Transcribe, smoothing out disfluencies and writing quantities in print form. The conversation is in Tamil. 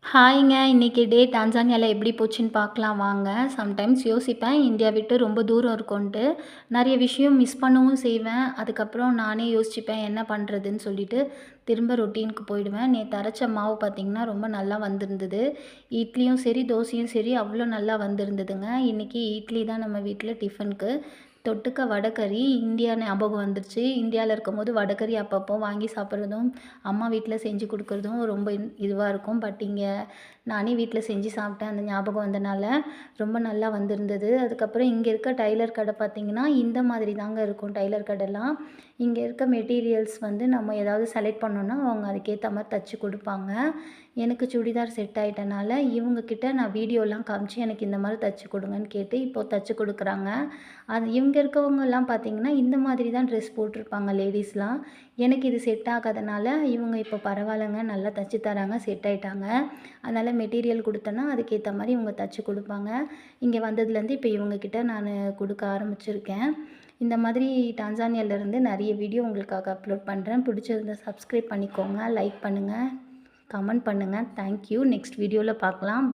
ஹாய்ங்க. இன்னைக்கு டே டான்சானியால எப்படி போச்சுன்னு பார்க்கலாம் வாங்க. சம்டைம்ஸ் யோசிப்பேன், இந்தியா விட்டு ரொம்ப தூரம் இருக்கோன்ட்டு. நெறைய விஷயம் மிஸ் பண்ணவும் செய்வேன். அதுக்கப்புறம் நானே யோசிச்சுப்பேன், என்ன பண்ணுறதுன்னு சொல்லிட்டு, திரும்ப ரொட்டீனுக்கு போயிடுவேன். நேத்து அரைச்ச மாவு பார்த்தீங்கன்னா, ரொம்ப நல்லா வந்திருந்தது. இட்லியும் சரி, தோசையும் சரி அவ்வளோ நல்லா வந்திருந்ததுங்க. இன்னைக்கு இட்லி தான் நம்ம வீட்ல டிஃபனுக்கு. தொட்டுக்க வடைக்கறி. இந்தியா ஞாபகம் வந்துருச்சு. இந்தியால இருக்கும்போது வடைக்கறி அப்பப்போ வாங்கி சாப்பிட்றதும், அம்மா வீட்ல செஞ்சு குடுக்குறதும் ரொம்ப இதுவா இருக்கும். பட் இங்க நானே வீட்ல செஞ்சு சாப்பிட்டேன். அந்த ஞாபகம் வந்தனால ரொம்ப நல்லா வந்திருந்தது. அதுக்கப்புறம் இங்க இருக்க டைலர் கடை பார்த்தீங்கன்னா, இந்த மாதிரி தாங்க இருக்கும் டைலர் கடைலாம். இங்க இருக்க மெட்டீரியல்ஸ் வந்து நம்ம ஏதாவது செலக்ட் பண்ணோம்னா, அவங்க அதுக்கேத்த மாரி தச்சு குடுப்பாங்க. எனக்கு சுடிதார் செட் ஆயிட்டனால, இவங்க கிட்ட நான் வீடியோலாம் காமிச்சு, எனக்கு இந்த மாரி தச்சு குடுங்கன்னு கேட்டு, இப்போ தச்சு குடுக்குறாங்க. அது இவங்க இருக்கவங்கலாம் பார்த்தீங்கன்னா, இந்த மாதிரி தான் ட்ரெஸ் போட்டிருப்பாங்க லேடீஸ்லாம். எனக்கு இது செட் ஆகாதனால, இவங்க இப்போ பரவாயில்லங்க நல்லா தச்சு தராங்க, செட் ஆயிட்டாங்க. அதனால மெட்டீரியல் குடுத்தேன்னா, அதுக்கேத்த மாரி இவங்க தச்சு குடுப்பாங்க. இங்க வந்ததுலேருந்து இப்போ இவங்க கிட்ட நானு குடுக்க ஆரம்பிச்சிருக்கேன். இந்த மாதிரி டான்சானியாலேருந்து நெறைய வீடியோ உங்களுக்காக அப்லோட் பண்ணுறேன். பிடிச்சிருந்தா சப்ஸ்கிரைப் பண்ணிக்கோங்க, லைக் பண்ணுங்க, கமெண்ட் பண்ணுங்க. Thank you. நெக்ஸ்ட் வீடியோல பார்க்கலாம்.